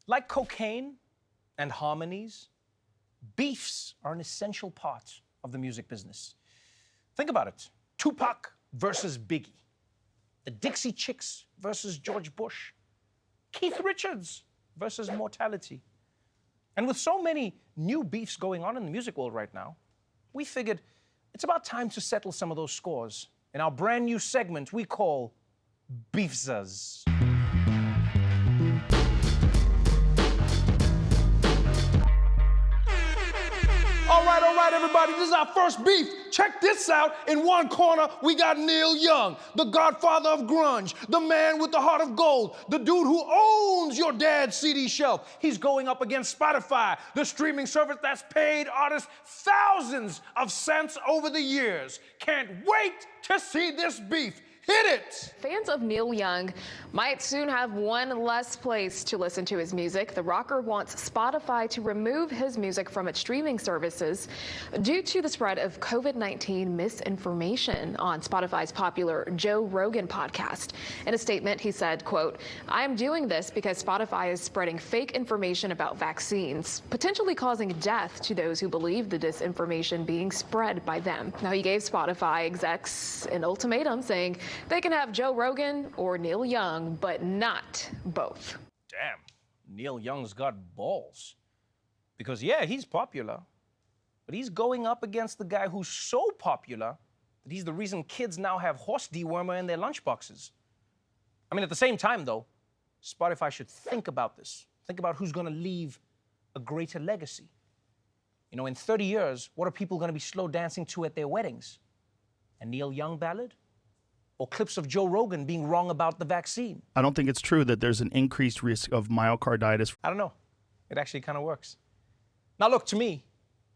Like cocaine and harmonies, beefs are an essential part of the music business. Think about it. Tupac versus Biggie. The Dixie Chicks versus George Bush. Keith Richards versus Mortality. And with so many new beefs going on in the music world right now, we figured it's about time to settle some of those scores in our brand new segment we call BEEFZUZ. All right, everybody, this is our first beef. Check this out. In one corner, we got Neil Young, the godfather of grunge, the man with the heart of gold, the dude who owns your dad's CD shelf. He's going up against Spotify, the streaming service that's paid artists thousands of cents over the years. Can't wait to see this beef. Hit it! Fans of Neil Young might soon have one less place to listen to his music. The rocker wants Spotify to remove his music from its streaming services due to the spread of COVID-19 misinformation on Spotify's popular Joe Rogan podcast. In a statement, he said, quote, "I am doing this because Spotify is spreading fake information about vaccines, potentially causing death to those who believe the disinformation being spread by them." Now, he gave Spotify execs an ultimatum saying they can have Joe Rogan or Neil Young, but not both. Damn, Neil Young's got balls. Because, yeah, he's popular, but he's going up against the guy who's so popular that he's the reason kids now have horse dewormer in their lunchboxes. I mean, at the same time, though, Spotify should think about this. Think about who's going to leave a greater legacy. You know, in 30 years, what are people going to be slow dancing to at their weddings? A Neil Young ballad? Or clips of Joe Rogan being wrong about the vaccine? I don't think it's true that there's an increased risk of myocarditis. I don't know. It actually kind of works. Now, look, to me,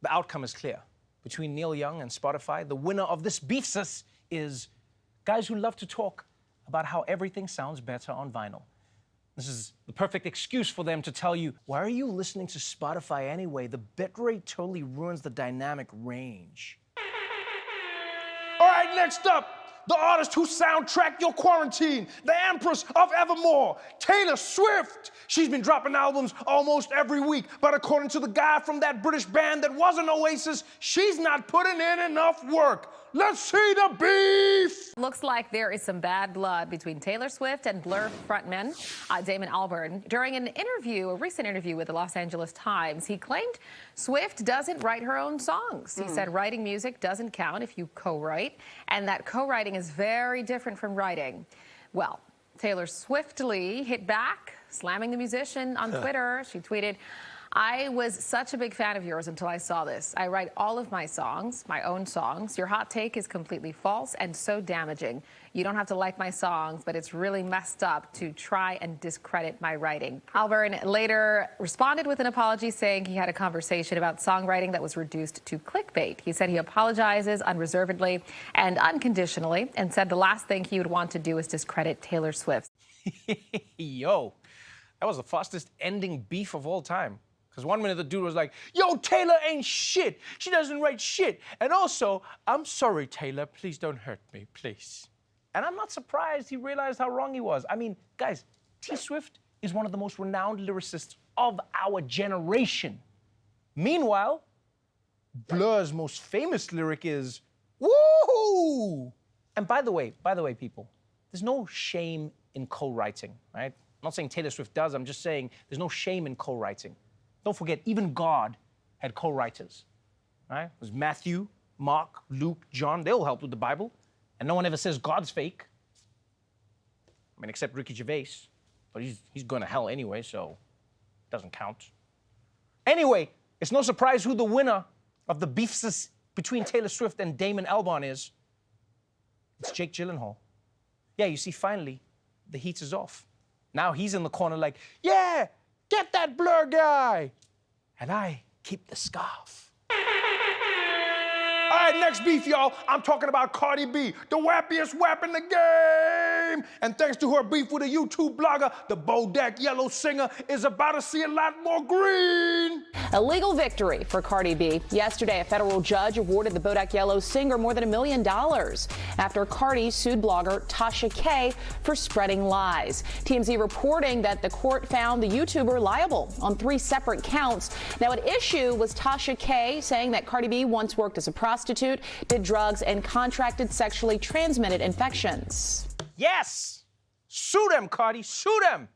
the outcome is clear. Between Neil Young and Spotify, the winner of this BEEFZUZ is guys who love to talk about how everything sounds better on vinyl. This is the perfect excuse for them to tell you, why are you listening to Spotify anyway? The bitrate totally ruins the dynamic range. All right, next up, the artist who soundtracked your quarantine, the Empress of Evermore, Taylor Swift. She's been dropping albums almost every week, but according to the guy from that British band that was an Oasis, she's not putting in enough work. Let's see the beef! Looks like there is some bad blood between Taylor Swift and Blur frontman Damon Albarn. During an interview, a recent interview with the Los Angeles Times, he claimed Swift doesn't write her own songs. He said writing music doesn't count if you co-write, and that co-writing is very different from writing. Well, Taylor swiftly hit back, slamming the musician on Twitter. She tweeted, "I was such a big fan of yours until I saw this. I write all of my songs, my own songs. Your hot take is completely false and so damaging. You don't have to like my songs, but it's really messed up to try and discredit my writing." Albarn later responded with an apology, saying he had a conversation about songwriting that was reduced to clickbait. He said he apologizes unreservedly and unconditionally, and said the last thing he would want to do is discredit Taylor Swift. Yo, that was the fastest ending beef of all time. Because 1 minute the dude was like, yo, Taylor ain't shit. She doesn't write shit. And also, I'm sorry, Taylor. Please don't hurt me, please. And I'm not surprised he realized how wrong he was. I mean, guys, T Swift is one of the most renowned lyricists of our generation. Meanwhile, Blur's most famous lyric is, woo! And by the way, people, there's no shame in co-writing, right? I'm not saying Taylor Swift does. I'm just saying there's no shame in co-writing. Don't forget, even God had co-writers, right? It was Matthew, Mark, Luke, John. They all helped with the Bible. And no one ever says God's fake. I mean, except Ricky Gervais. But he's going to hell anyway, so it doesn't count. Anyway, it's no surprise who the winner of the BEEFZUZ between Taylor Swift and Damon Albarn is. It's Jake Gyllenhaal. Yeah, you see, finally, the heat is off. Now he's in the corner like, yeah, get that Blur guy. And I keep the scarf. All right, next beef, y'all. I'm talking about Cardi B, the wappiest wap in the game. And thanks to her beef with a YouTube blogger, the Bodak Yellow singer is about to see a lot more green. A legal victory for Cardi B. Yesterday, a federal judge awarded the Bodak Yellow singer more than $1 million after Cardi sued blogger Tasha K for spreading lies. TMZ reporting that the court found the YouTuber liable on 3 separate counts. Now, at issue was Tasha K saying that Cardi B once worked as a prostitute, did drugs, and contracted sexually transmitted infections. Yes! Sue them, Cardi, sue them!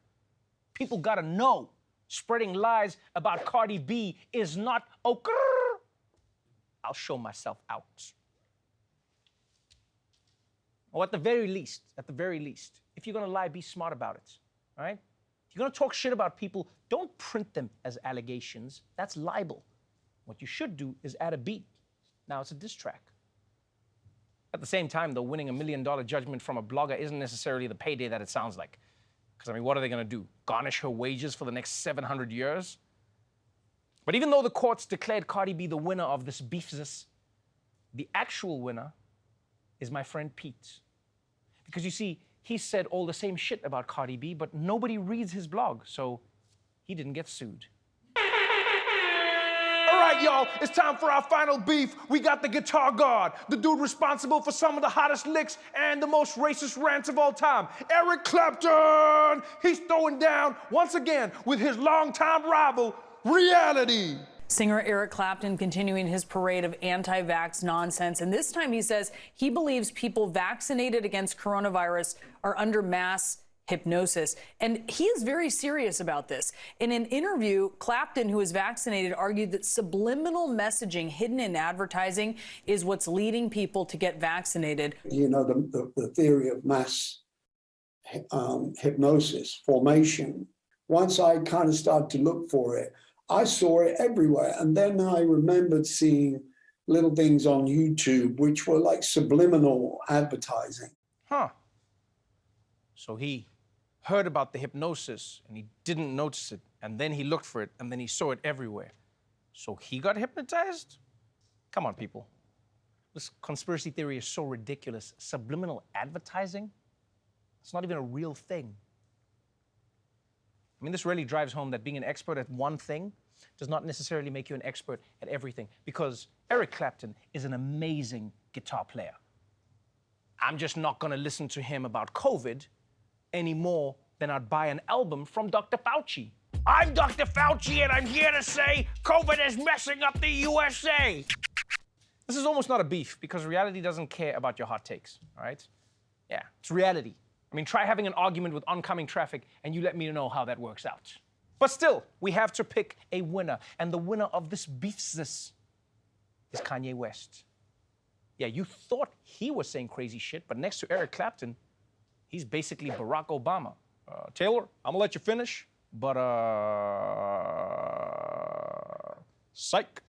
People gotta know, spreading lies about Cardi B is not okay. I'll show myself out. Or at the very least, if you're gonna lie, be smart about it, all right? If you're gonna talk shit about people, don't print them as allegations. That's libel. What you should do is add a beat. Now it's a diss track. At the same time, though, winning $1 million judgment from a blogger isn't necessarily the payday that it sounds like. Because, I mean, what are they gonna do? Garnish her wages for the next 700 years? But even though the courts declared Cardi B the winner of this BEEFZUZ, the actual winner is my friend Pete. Because you see, he said all the same shit about Cardi B, but nobody reads his blog, so he didn't get sued. All right, y'all, it's time for our final beef. We got the guitar god, the dude responsible for some of the hottest licks and the most racist rants of all time, Eric Clapton. He's throwing down once again with his longtime rival, Reality. Singer Eric Clapton continuing his parade of anti-vax nonsense, and this time he says he believes people vaccinated against coronavirus are under mass hypnosis. And he is very serious about this. In an interview, Clapton, who is vaccinated, argued that subliminal messaging hidden in advertising is what's leading people to get vaccinated. You know, the theory of mass hypnosis, formation. Once I kind of started to look for it, I saw it everywhere. And then I remembered seeing little things on YouTube, which were like subliminal advertising. Huh. So he heard about the hypnosis and he didn't notice it, and then he looked for it, and then he saw it everywhere. So he got hypnotized? Come on, people. This conspiracy theory is so ridiculous. Subliminal advertising? It's not even a real thing. I mean, this really drives home that being an expert at one thing does not necessarily make you an expert at everything, because Eric Clapton is an amazing guitar player. I'm just not gonna listen to him about COVID any more than I'd buy an album from Dr. Fauci. I'm Dr. Fauci, and I'm here to say COVID is messing up the USA. This is almost not a beef, because reality doesn't care about your hot takes, all right? Yeah, it's reality. I mean, try having an argument with oncoming traffic, and you let me know how that works out. But still, we have to pick a winner, and the winner of this BEEFZUZ is Kanye West. Yeah, you thought he was saying crazy shit, but next to Eric Clapton, he's basically Barack Obama. Taylor, I'm gonna let you finish, but psych.